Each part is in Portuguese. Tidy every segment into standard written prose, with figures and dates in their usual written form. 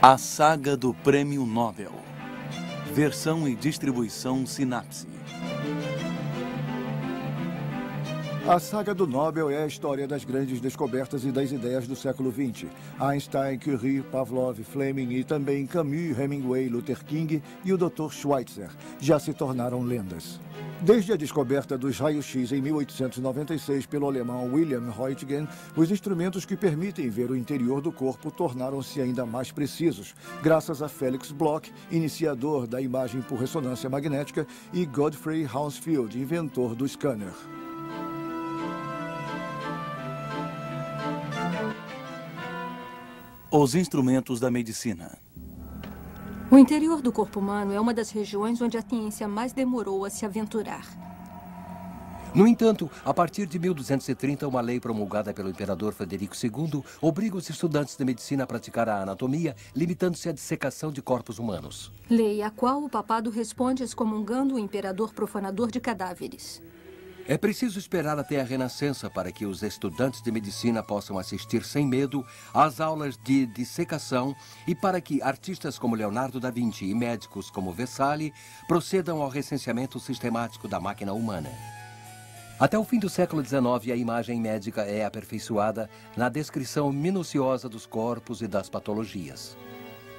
A Saga do Prêmio Nobel. Versão e distribuição Sinapse. A saga do Nobel é a história das grandes descobertas e das ideias do século XX. Einstein, Curie, Pavlov, Fleming e também Camus, Hemingway, Luther King e o Dr. Schweitzer já se tornaram lendas. Desde a descoberta dos raios-x em 1896 pelo alemão Wilhelm Röntgen, os instrumentos que permitem ver o interior do corpo tornaram-se ainda mais precisos, graças a Felix Bloch, iniciador da imagem por ressonância magnética, e Godfrey Hounsfield, inventor do scanner. Os instrumentos da medicina. O interior do corpo humano é uma das regiões onde a ciência mais demorou a se aventurar. No entanto, a partir de 1230, uma lei promulgada pelo imperador Frederico II obriga os estudantes de medicina a praticar a anatomia, limitando-se à dissecação de corpos humanos. Lei a qual o papado responde excomungando o imperador profanador de cadáveres. É preciso esperar até a Renascença para que os estudantes de medicina possam assistir sem medo às aulas de dissecação e para que artistas como Leonardo da Vinci e médicos como Vesali procedam ao recenseamento sistemático da máquina humana. Até o fim do século XIX, a imagem médica é aperfeiçoada na descrição minuciosa dos corpos e das patologias.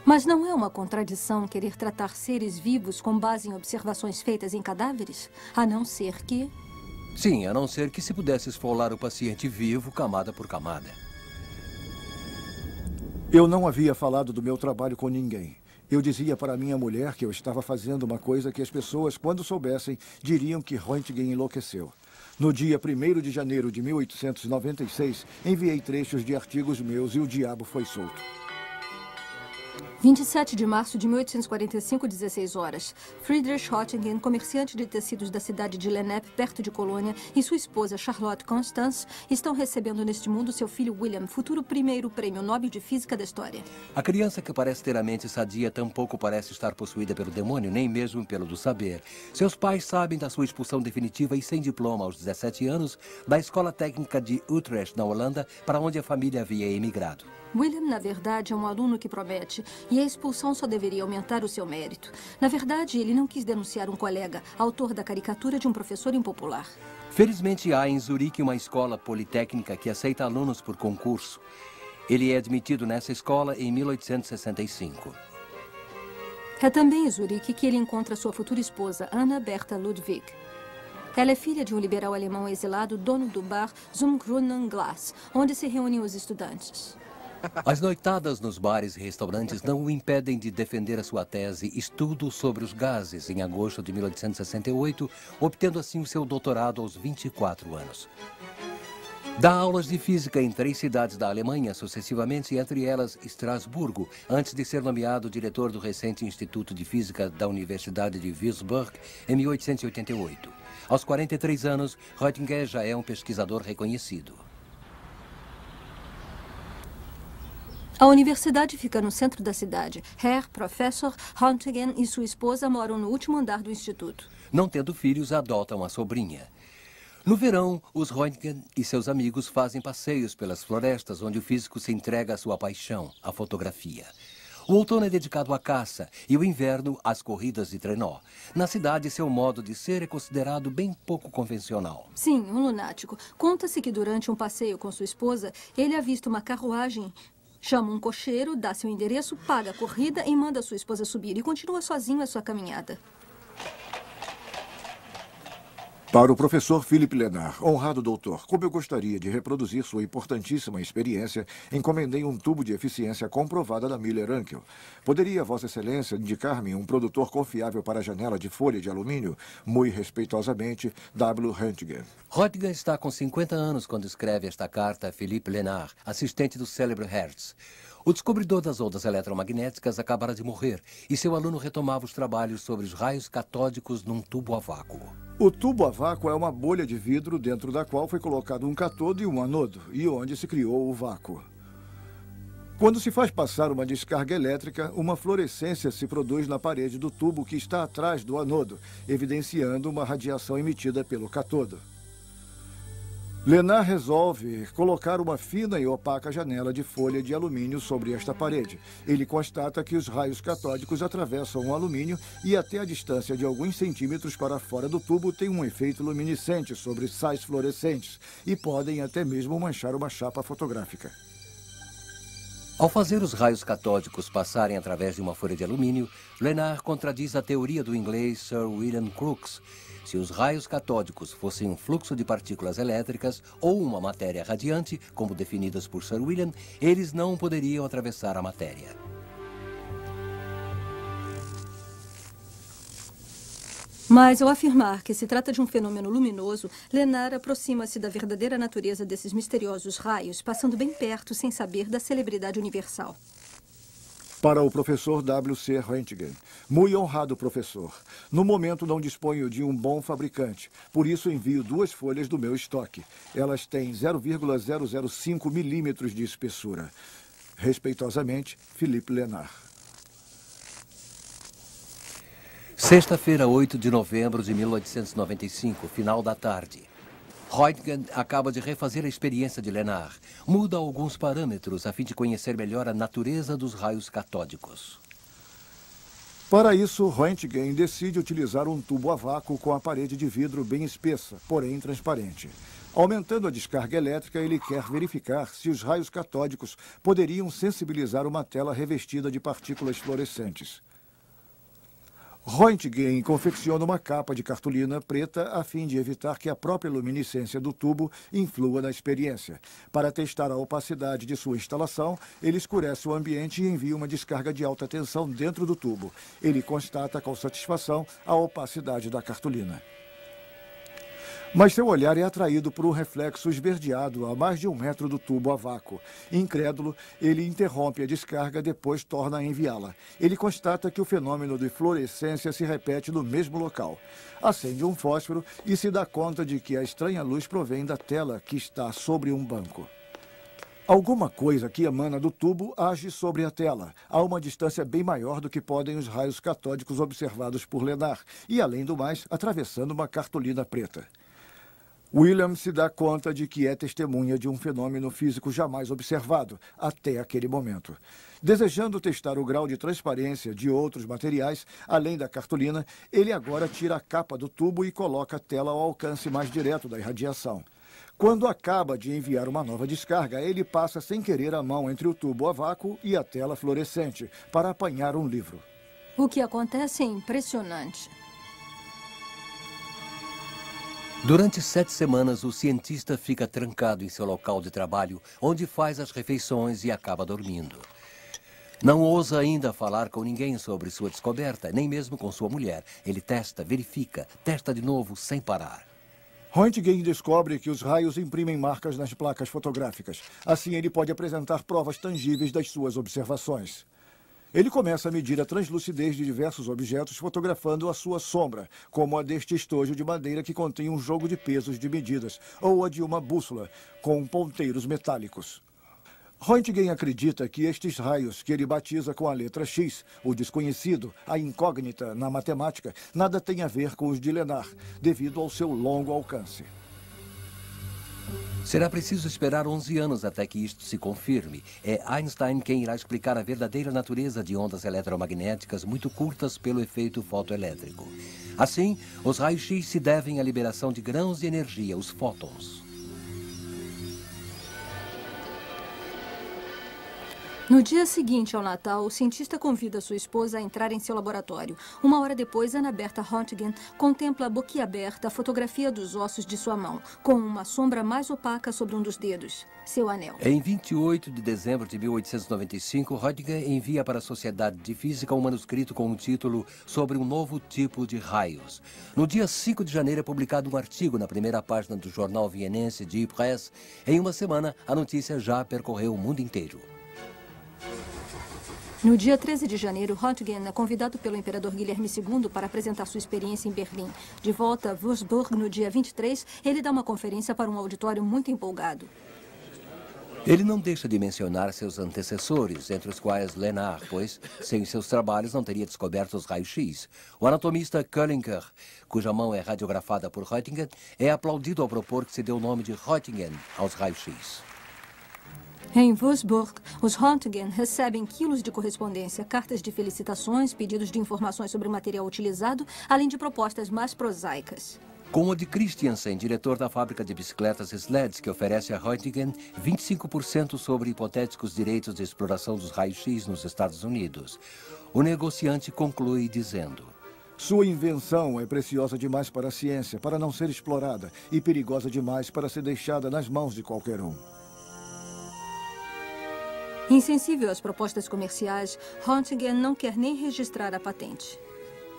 Mas não é uma contradição querer tratar seres vivos com base em observações feitas em cadáveres? A não ser que... Sim, a não ser que se pudesse esfolar o paciente vivo, camada por camada. Eu não havia falado do meu trabalho com ninguém. Eu dizia para minha mulher que eu estava fazendo uma coisa que as pessoas, quando soubessem, diriam que Röntgen enlouqueceu. No dia 1º de janeiro de 1896, enviei trechos de artigos meus e o diabo foi solto. 27 de março de 1845, 16 horas. Friedrich Röntgen, comerciante de tecidos da cidade de Lennep, perto de Colônia, e sua esposa Charlotte Constance estão recebendo neste mundo seu filho William, futuro primeiro prêmio Nobel de Física da história. A criança que parece ter a mente sadia tampouco parece estar possuída pelo demônio, nem mesmo pelo do saber. Seus pais sabem da sua expulsão definitiva e sem diploma aos 17 anos da Escola Técnica de Utrecht, na Holanda, para onde a família havia emigrado. William, na verdade, é um aluno que promete, e a expulsão só deveria aumentar o seu mérito. Na verdade, ele não quis denunciar um colega, autor da caricatura de um professor impopular. Felizmente, há em Zurique uma escola politécnica que aceita alunos por concurso. Ele é admitido nessa escola em 1865. É também em Zurique que ele encontra sua futura esposa, Anna Bertha Ludwig. Ela é filha de um liberal alemão exilado, dono do bar Zum Grünen Glas, onde se reúnem os estudantes. As noitadas nos bares e restaurantes não o impedem de defender a sua tese Estudo sobre os Gases, em agosto de 1868, obtendo assim o seu doutorado aos 24 anos. Dá aulas de física em 3 cidades da Alemanha, sucessivamente, entre elas Estrasburgo, antes de ser nomeado diretor do recente Instituto de Física da Universidade de Würzburg, em 1888. Aos 43 anos, Röntgen já é um pesquisador reconhecido. A universidade fica no centro da cidade. Herr Professor Röntgen e sua esposa moram no último andar do instituto. Não tendo filhos, adotam a sobrinha. No verão, os Röntgen e seus amigos fazem passeios pelas florestas, onde o físico se entrega à sua paixão, a fotografia. O outono é dedicado à caça e o inverno às corridas de trenó. Na cidade, seu modo de ser é considerado bem pouco convencional. Sim, um lunático. Conta-se que durante um passeio com sua esposa, ele avista uma carruagem. Chama um cocheiro, dá seu endereço, paga a corrida e manda sua esposa subir e continua sozinho a sua caminhada. Para o professor Philippe Lenard, honrado doutor, como eu gostaria de reproduzir sua importantíssima experiência, encomendei um tubo de eficiência comprovada da Miller-Unkel. Poderia Vossa Excelência indicar-me um produtor confiável para a janela de folha de alumínio? Muito respeitosamente, W. Röntgen. Röntgen está com 50 anos quando escreve esta carta a Philippe Lenard, assistente do célebre Hertz. O descobridor das ondas eletromagnéticas acabara de morrer e seu aluno retomava os trabalhos sobre os raios catódicos num tubo a vácuo. O tubo a vácuo é uma bolha de vidro dentro da qual foi colocado um cátodo e um anodo, e onde se criou o vácuo. Quando se faz passar uma descarga elétrica, uma fluorescência se produz na parede do tubo que está atrás do anodo, evidenciando uma radiação emitida pelo cátodo. Lenard resolve colocar uma fina e opaca janela de folha de alumínio sobre esta parede. Ele constata que os raios catódicos atravessam o alumínio e até a distância de alguns centímetros para fora do tubo tem um efeito luminescente sobre sais fluorescentes e podem até mesmo manchar uma chapa fotográfica. Ao fazer os raios catódicos passarem através de uma folha de alumínio, Lenard contradiz a teoria do inglês Sir William Crookes. Se os raios catódicos fossem um fluxo de partículas elétricas ou uma matéria radiante, como definidas por Sir William, eles não poderiam atravessar a matéria. Mas, ao afirmar que se trata de um fenômeno luminoso, Lenard aproxima-se da verdadeira natureza desses misteriosos raios, passando bem perto sem saber da celebridade universal. Para o professor W.C. Roentgen. Muito honrado professor. No momento não disponho de um bom fabricante, por isso envio 2 folhas do meu estoque. Elas têm 0,005 milímetros de espessura. Respeitosamente, Philippe Lenard. Sexta-feira, 8 de novembro de 1895, final da tarde. Roentgen acaba de refazer a experiência de Lenard. Muda alguns parâmetros a fim de conhecer melhor a natureza dos raios catódicos. Para isso, Roentgen decide utilizar um tubo a vácuo com a parede de vidro bem espessa, porém transparente. Aumentando a descarga elétrica, ele quer verificar se os raios catódicos poderiam sensibilizar uma tela revestida de partículas fluorescentes. Roentgen confecciona uma capa de cartolina preta a fim de evitar que a própria luminescência do tubo influa na experiência. Para testar a opacidade de sua instalação, ele escurece o ambiente e envia uma descarga de alta tensão dentro do tubo. Ele constata com satisfação a opacidade da cartolina. Mas seu olhar é atraído por um reflexo esverdeado a mais de 1 metro do tubo a vácuo. Incrédulo, ele interrompe a descarga, depois torna a enviá-la. Ele constata que o fenômeno de fluorescência se repete no mesmo local. Acende um fósforo e se dá conta de que a estranha luz provém da tela que está sobre um banco. Alguma coisa que emana do tubo age sobre a tela, a uma distância bem maior do que podem os raios catódicos observados por Lenard, e, além do mais, atravessando uma cartolina preta. William se dá conta de que é testemunha de um fenômeno físico jamais observado até aquele momento. Desejando testar o grau de transparência de outros materiais, além da cartolina, ele agora tira a capa do tubo e coloca a tela ao alcance mais direto da irradiação. Quando acaba de enviar uma nova descarga, ele passa sem querer a mão entre o tubo a vácuo e a tela fluorescente para apanhar um livro. O que acontece é impressionante. Durante 7 semanas, o cientista fica trancado em seu local de trabalho, onde faz as refeições e acaba dormindo. Não ousa ainda falar com ninguém sobre sua descoberta, nem mesmo com sua mulher. Ele testa, verifica, testa de novo, sem parar. Roentgen descobre que os raios imprimem marcas nas placas fotográficas. Assim, ele pode apresentar provas tangíveis das suas observações. Ele começa a medir a translucidez de diversos objetos, fotografando a sua sombra, como a deste estojo de madeira que contém um jogo de pesos de medidas, ou a de uma bússola, com ponteiros metálicos. Roentgen acredita que estes raios, que ele batiza com a letra X, o desconhecido, a incógnita na matemática, nada tem a ver com os de Lenard, devido ao seu longo alcance. Será preciso esperar 11 anos até que isto se confirme. É Einstein quem irá explicar a verdadeira natureza de ondas eletromagnéticas muito curtas pelo efeito fotoelétrico. Assim, os raios-x se devem à liberação de grãos de energia, os fótons. No dia seguinte ao Natal, o cientista convida sua esposa a entrar em seu laboratório. 1 hora depois, Anna Bertha Roentgen contempla boquiaberta a fotografia dos ossos de sua mão, com uma sombra mais opaca sobre um dos dedos, seu anel. Em 28 de dezembro de 1895, Roentgen envia para a Sociedade de Física um manuscrito com o título sobre um novo tipo de raios. No dia 5 de janeiro é publicado um artigo na primeira página do jornal vienense Die Presse. Em uma semana, a notícia já percorreu o mundo inteiro. No dia 13 de janeiro, Roentgen é convidado pelo imperador Guilherme II para apresentar sua experiência em Berlim. De volta a Würzburg, no dia 23, ele dá uma conferência para um auditório muito empolgado. Ele não deixa de mencionar seus antecessores, entre os quais Lenard, pois, sem seus trabalhos, não teria descoberto os raios-x. O anatomista Köllinger, cuja mão é radiografada por Röntgen, é aplaudido ao propor que se dê o nome de Röntgen aos raios-x. Em Würzburg, os Röntgen recebem quilos de correspondência, cartas de felicitações, pedidos de informações sobre o material utilizado, além de propostas mais prosaicas. Como a de Christiansen, diretor da fábrica de bicicletas Sleds, que oferece a Röntgen 25% sobre hipotéticos direitos de exploração dos raios-x nos Estados Unidos. O negociante conclui dizendo: Sua invenção é preciosa demais para a ciência, para não ser explorada, e perigosa demais para ser deixada nas mãos de qualquer um. Insensível às propostas comerciais, Röntgen não quer nem registrar a patente.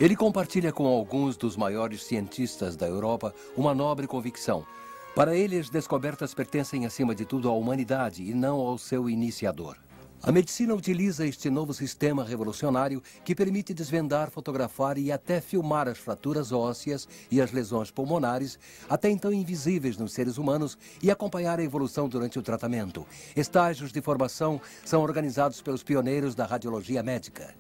Ele compartilha com alguns dos maiores cientistas da Europa uma nobre convicção. Para ele, as descobertas pertencem acima de tudo à humanidade e não ao seu iniciador. A medicina utiliza este novo sistema revolucionário que permite desvendar, fotografar e até filmar as fraturas ósseas e as lesões pulmonares, até então invisíveis nos seres humanos, e acompanhar a evolução durante o tratamento. Estágios de formação são organizados pelos pioneiros da radiologia médica.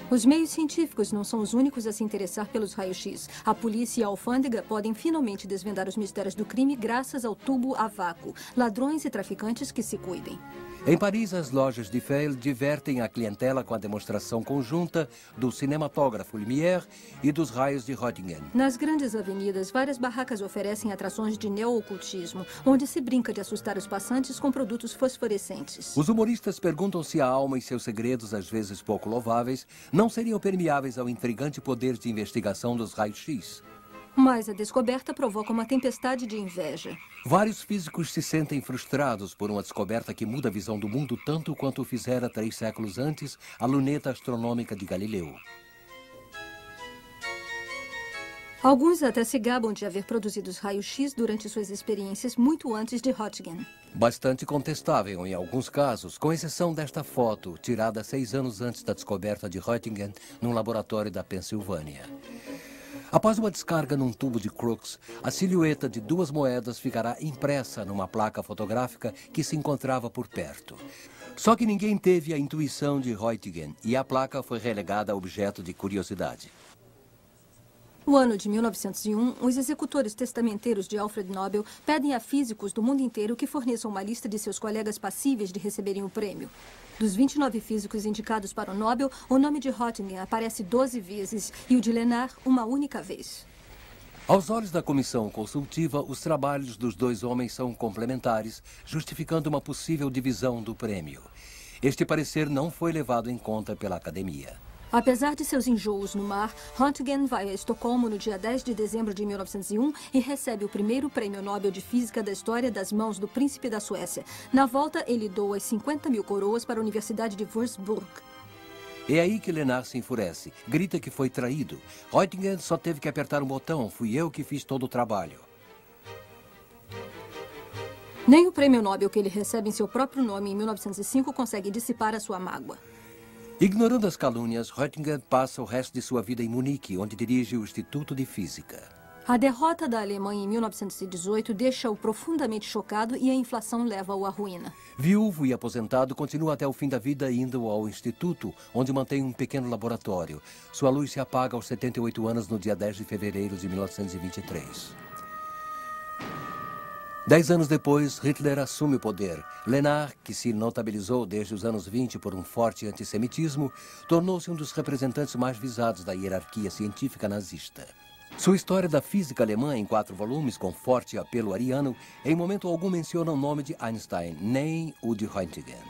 Os meios científicos não são os únicos a se interessar pelos raios-x. A polícia e a alfândega podem finalmente desvendar os mistérios do crime graças ao tubo a vácuo. Ladrões e traficantes que se cuidem. Em Paris, as lojas de Fayol divertem a clientela com a demonstração conjunta do cinematógrafo Lumière e dos raios de Röntgen. Nas grandes avenidas, várias barracas oferecem atrações de neo-ocultismo, onde se brinca de assustar os passantes com produtos fosforescentes. Os humoristas perguntam se a alma e seus segredos, às vezes pouco louváveis, não seriam permeáveis ao intrigante poder de investigação dos raios-x. Mas a descoberta provoca uma tempestade de inveja. Vários físicos se sentem frustrados por uma descoberta que muda a visão do mundo tanto quanto o fizera 3 séculos antes a luneta astronômica de Galileu. Alguns até se gabam de haver produzido os raios-x durante suas experiências muito antes de Röntgen. Bastante contestável em alguns casos, com exceção desta foto, tirada 6 anos antes da descoberta de Röntgen num laboratório da Pensilvânia. Após uma descarga num tubo de Crookes, a silhueta de 2 moedas ficará impressa numa placa fotográfica que se encontrava por perto. Só que ninguém teve a intuição de Röntgen e a placa foi relegada a objeto de curiosidade. No ano de 1901, os executores testamenteiros de Alfred Nobel pedem a físicos do mundo inteiro que forneçam uma lista de seus colegas passíveis de receberem o prêmio. Dos 29 físicos indicados para o Nobel, o nome de Röntgen aparece 12 vezes e o de Lenard uma única vez. Aos olhos da comissão consultiva, os trabalhos dos 2 homens são complementares, justificando uma possível divisão do prêmio. Este parecer não foi levado em conta pela academia. Apesar de seus enjoos no mar, Röntgen vai a Estocolmo no dia 10 de dezembro de 1901 e recebe o primeiro prêmio Nobel de Física da história das mãos do príncipe da Suécia. Na volta, ele doa as 50.000 coroas para a Universidade de Würzburg. É aí que Lenard se enfurece. Grita que foi traído. Röntgen só teve que apertar um botão. Fui eu que fiz todo o trabalho. Nem o prêmio Nobel que ele recebe em seu próprio nome em 1905 consegue dissipar a sua mágoa. Ignorando as calúnias, Röntgen passa o resto de sua vida em Munique, onde dirige o Instituto de Física. A derrota da Alemanha em 1918 deixa-o profundamente chocado e a inflação leva-o à ruína. Viúvo e aposentado, continua até o fim da vida indo ao Instituto, onde mantém um pequeno laboratório. Sua luz se apaga aos 78 anos no dia 10 de fevereiro de 1923. 10 anos depois, Hitler assume o poder. Lenard, que se notabilizou desde os anos 20 por um forte antissemitismo, tornou-se um dos representantes mais visados da hierarquia científica nazista. Sua história da física alemã, em 4 volumes, com forte apelo ariano, em momento algum menciona o nome de Einstein, nem o de Röntgen.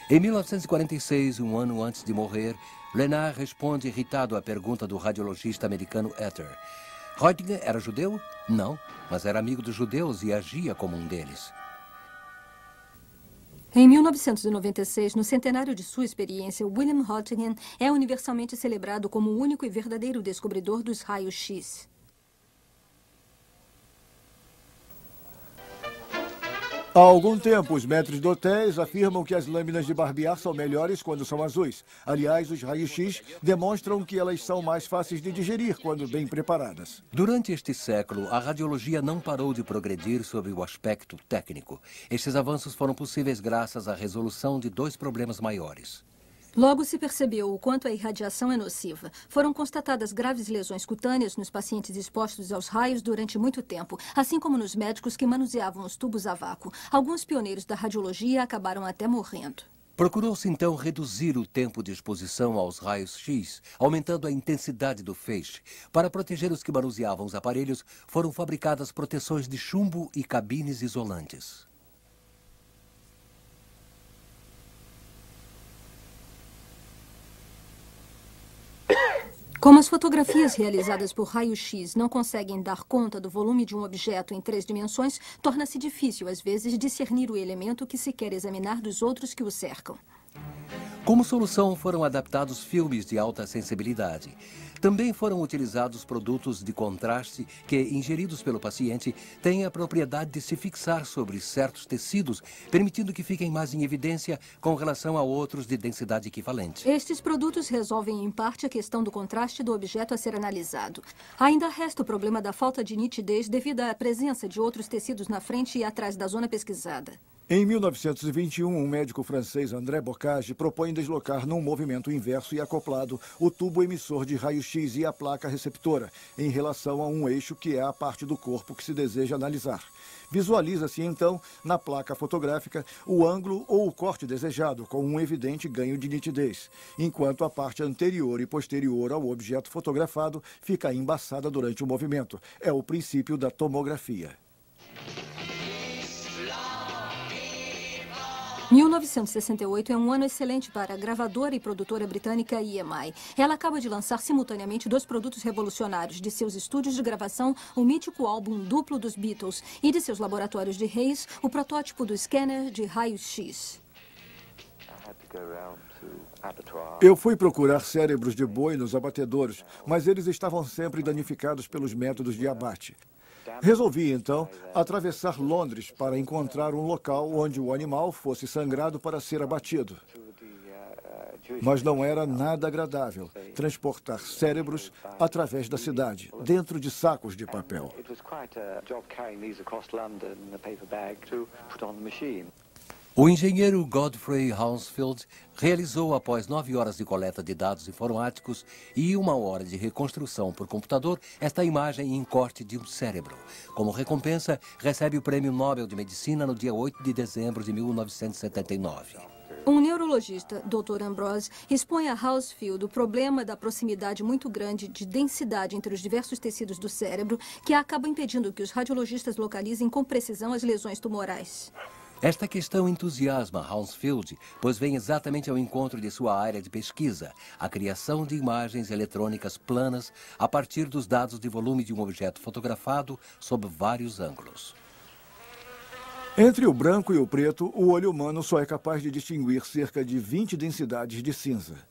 Em 1946, um ano antes de morrer, Lenard responde irritado à pergunta do radiologista americano Ether. Röntgen era judeu? Não, mas era amigo dos judeus e agia como um deles. Em 1996, no centenário de sua experiência, William Röntgen é universalmente celebrado como o único e verdadeiro descobridor dos raios-x. Há algum tempo, os maîtres d'hôtel afirmam que as lâminas de barbear são melhores quando são azuis. Aliás, os raios-x demonstram que elas são mais fáceis de digerir quando bem preparadas. Durante este século, a radiologia não parou de progredir sob o aspecto técnico. Estes avanços foram possíveis graças à resolução de dois problemas maiores. Logo se percebeu o quanto a irradiação é nociva. Foram constatadas graves lesões cutâneas nos pacientes expostos aos raios durante muito tempo, assim como nos médicos que manuseavam os tubos a vácuo. Alguns pioneiros da radiologia acabaram até morrendo. Procurou-se então reduzir o tempo de exposição aos raios-x, aumentando a intensidade do feixe. Para proteger os que manuseavam os aparelhos, foram fabricadas proteções de chumbo e cabines isolantes. Como as fotografias realizadas por raio-x não conseguem dar conta do volume de um objeto em 3 dimensões, torna-se difícil, às vezes, discernir o elemento que se quer examinar dos outros que o cercam. Como solução, foram adaptados filmes de alta sensibilidade. Também foram utilizados produtos de contraste que, ingeridos pelo paciente, têm a propriedade de se fixar sobre certos tecidos, permitindo que fiquem mais em evidência com relação a outros de densidade equivalente. Estes produtos resolvem, em parte, a questão do contraste do objeto a ser analisado. Ainda resta o problema da falta de nitidez devido à presença de outros tecidos na frente e atrás da zona pesquisada. Em 1921, um médico francês, André Bocage, propõe deslocar num movimento inverso e acoplado o tubo emissor de raio-x e a placa receptora, em relação a um eixo que é a parte do corpo que se deseja analisar. Visualiza-se, então, na placa fotográfica, o ângulo ou o corte desejado, com um evidente ganho de nitidez, enquanto a parte anterior e posterior ao objeto fotografado fica embaçada durante o movimento. É o princípio da tomografia. 1968 é um ano excelente para a gravadora e produtora britânica EMI. Ela acaba de lançar simultaneamente 2 produtos revolucionários de seus estúdios de gravação, o mítico álbum duplo dos Beatles, e de seus laboratórios de Hayes, o protótipo do scanner de raios-x. Eu fui procurar cérebros de boi nos abatedouros, mas eles estavam sempre danificados pelos métodos de abate. Resolvi, então, atravessar Londres para encontrar um local onde o animal fosse sangrado para ser abatido. Mas não era nada agradável transportar cérebros através da cidade, dentro de sacos de papel. O engenheiro Godfrey Hounsfield realizou, após 9 horas de coleta de dados informáticos e 1 hora de reconstrução por computador, esta imagem em corte de um cérebro. Como recompensa, recebe o Prêmio Nobel de Medicina no dia 8 de dezembro de 1979. Um neurologista, Dr. Ambrose, expõe a Hounsfield o problema da proximidade muito grande de densidade entre os diversos tecidos do cérebro, que acaba impedindo que os radiologistas localizem com precisão as lesões tumorais. Esta questão entusiasma Hounsfield, pois vem exatamente ao encontro de sua área de pesquisa, a criação de imagens eletrônicas planas a partir dos dados de volume de um objeto fotografado sob vários ângulos. Entre o branco e o preto, o olho humano só é capaz de distinguir cerca de 20 densidades de cinza.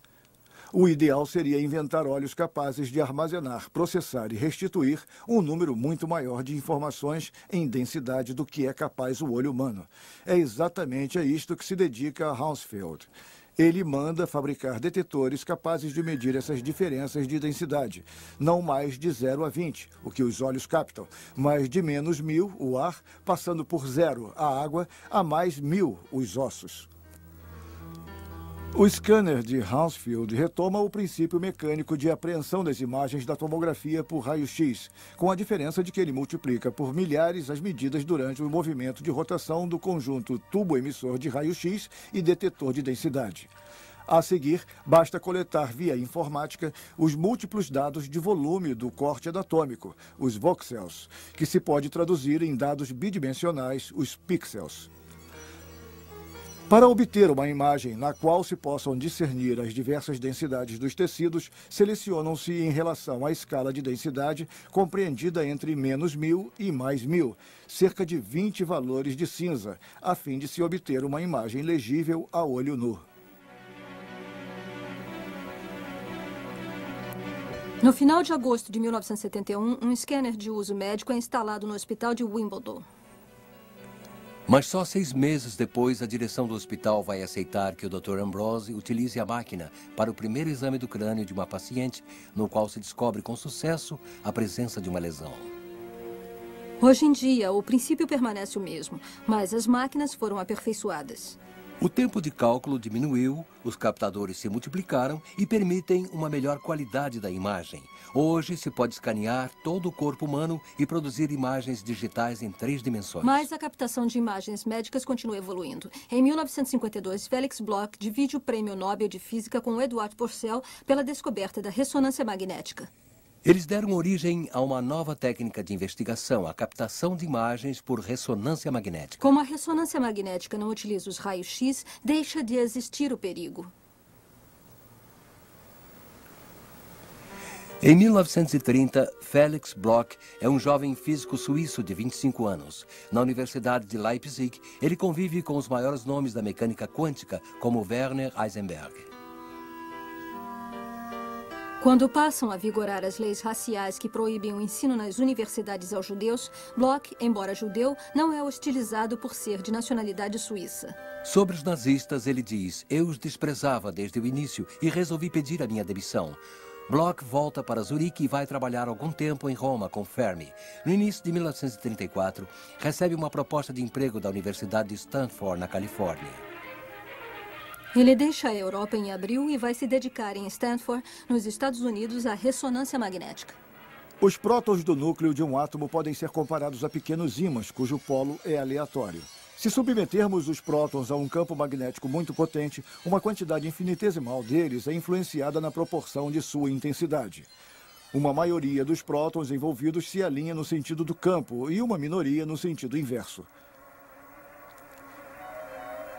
O ideal seria inventar olhos capazes de armazenar, processar e restituir um número muito maior de informações em densidade do que é capaz o olho humano. É exatamente a isto que se dedica a Hounsfield. Ele manda fabricar detetores capazes de medir essas diferenças de densidade, não mais de 0 a 20, o que os olhos captam, mas de menos 1000, o ar, passando por 0, a água, a mais 1000, os ossos. O scanner de Hounsfield retoma o princípio mecânico de apreensão das imagens da tomografia por raio-x, com a diferença de que ele multiplica por milhares as medidas durante o movimento de rotação do conjunto tubo emissor de raio-x e detetor de densidade. A seguir, basta coletar via informática os múltiplos dados de volume do corte anatômico, os voxels, que se pode traduzir em dados bidimensionais, os pixels. Para obter uma imagem na qual se possam discernir as diversas densidades dos tecidos, selecionam-se em relação à escala de densidade compreendida entre menos 1000 e mais 1000, cerca de 20 valores de cinza, a fim de se obter uma imagem legível a olho nu. No final de agosto de 1971, um scanner de uso médico é instalado no hospital de Wimbledon. Mas só 6 meses depois, a direção do hospital vai aceitar que o Dr. Ambrose utilize a máquina para o primeiro exame do crânio de uma paciente, no qual se descobre com sucesso a presença de uma lesão. Hoje em dia, o princípio permanece o mesmo, mas as máquinas foram aperfeiçoadas. O tempo de cálculo diminuiu, os captadores se multiplicaram e permitem uma melhor qualidade da imagem. Hoje se pode escanear todo o corpo humano e produzir imagens digitais em 3 dimensões. Mas a captação de imagens médicas continua evoluindo. Em 1952, Felix Bloch divide o Prêmio Nobel de Física com Edward Purcell pela descoberta da ressonância magnética. Eles deram origem a uma nova técnica de investigação, a captação de imagens por ressonância magnética. Como a ressonância magnética não utiliza os raios-x, deixa de existir o perigo. Em 1930, Felix Bloch é um jovem físico suíço de 25 anos. Na Universidade de Leipzig, ele convive com os maiores nomes da mecânica quântica, como Werner Heisenberg. Quando passam a vigorar as leis raciais que proíbem o ensino nas universidades aos judeus, Bloch, embora judeu, não é hostilizado por ser de nacionalidade suíça. Sobre os nazistas, ele diz: "Eu os desprezava desde o início e resolvi pedir a minha demissão." Bloch volta para Zurique e vai trabalhar algum tempo em Roma com Fermi. No início de 1934, recebe uma proposta de emprego da Universidade de Stanford, na Califórnia. Ele deixa a Europa em abril e vai se dedicar em Stanford, nos Estados Unidos, à ressonância magnética. Os prótons do núcleo de um átomo podem ser comparados a pequenos ímãs, cujo polo é aleatório. Se submetermos os prótons a um campo magnético muito potente, uma quantidade infinitesimal deles é influenciada na proporção de sua intensidade. Uma maioria dos prótons envolvidos se alinha no sentido do campo e uma minoria no sentido inverso.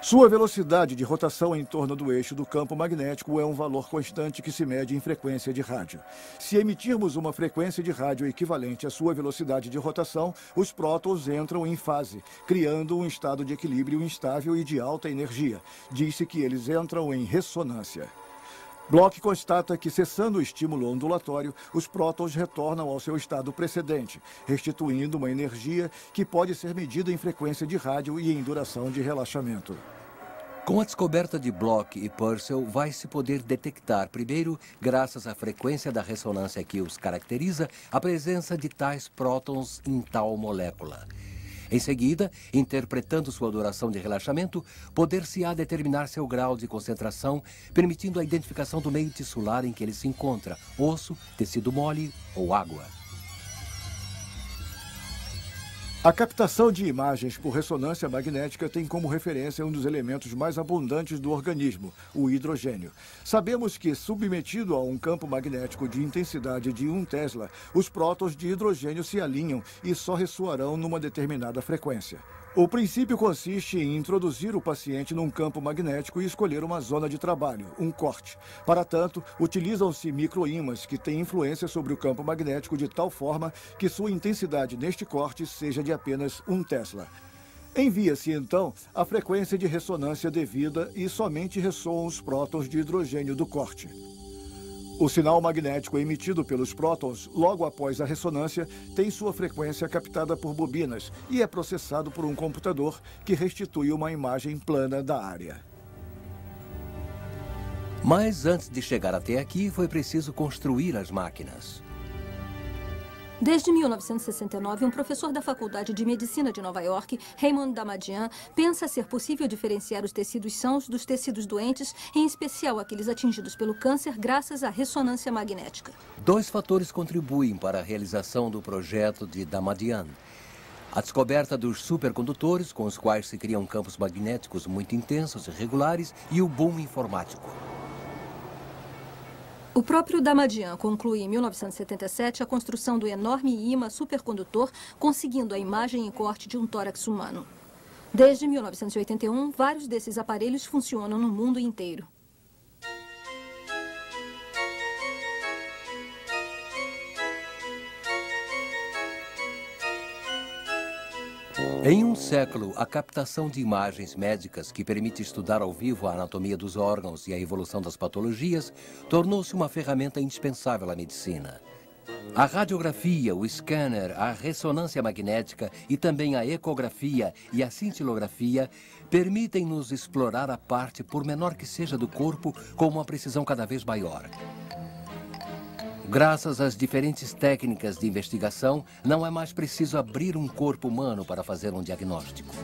Sua velocidade de rotação em torno do eixo do campo magnético é um valor constante que se mede em frequência de rádio. Se emitirmos uma frequência de rádio equivalente à sua velocidade de rotação, os prótons entram em fase, criando um estado de equilíbrio instável e de alta energia. Diz-se que eles entram em ressonância. Bloch constata que, cessando o estímulo ondulatório, os prótons retornam ao seu estado precedente, restituindo uma energia que pode ser medida em frequência de rádio e em duração de relaxamento. Com a descoberta de Bloch e Purcell, vai-se poder detectar, primeiro, graças à frequência da ressonância que os caracteriza, a presença de tais prótons em tal molécula. Em seguida, interpretando sua duração de relaxamento, poder-se-á determinar seu grau de concentração, permitindo a identificação do meio tissular em que ele se encontra, osso, tecido mole ou água. A captação de imagens por ressonância magnética tem como referência um dos elementos mais abundantes do organismo, o hidrogênio. Sabemos que, submetido a um campo magnético de intensidade de 1 Tesla, os prótons de hidrogênio se alinham e só ressoarão numa determinada frequência. O princípio consiste em introduzir o paciente num campo magnético e escolher uma zona de trabalho, um corte. Para tanto, utilizam-se microímãs que têm influência sobre o campo magnético de tal forma que sua intensidade neste corte seja de apenas 1 Tesla. Envia-se, então, a frequência de ressonância devida e somente ressoam os prótons de hidrogênio do corte. O sinal magnético emitido pelos prótons, logo após a ressonância, tem sua frequência captada por bobinas e é processado por um computador que restitui uma imagem plana da área. Mas antes de chegar até aqui, foi preciso construir as máquinas. Desde 1969, um professor da Faculdade de Medicina de Nova York, Raymond Damadian, pensa ser possível diferenciar os tecidos sãos dos tecidos doentes, em especial aqueles atingidos pelo câncer, graças à ressonância magnética. 2 fatores contribuem para a realização do projeto de Damadian: a descoberta dos supercondutores, com os quais se criam campos magnéticos muito intensos e regulares, e o boom informático. O próprio Damadian conclui em 1977 a construção do enorme ímã supercondutor, conseguindo a imagem em corte de um tórax humano. Desde 1981, vários desses aparelhos funcionam no mundo inteiro. Em um século, a captação de imagens médicas, que permite estudar ao vivo a anatomia dos órgãos e a evolução das patologias, tornou-se uma ferramenta indispensável à medicina. A radiografia, o scanner, a ressonância magnética e também a ecografia e a cintilografia permitem-nos explorar a parte, por menor que seja, do corpo com uma precisão cada vez maior. Graças às diferentes técnicas de investigação, não é mais preciso abrir um corpo humano para fazer um diagnóstico.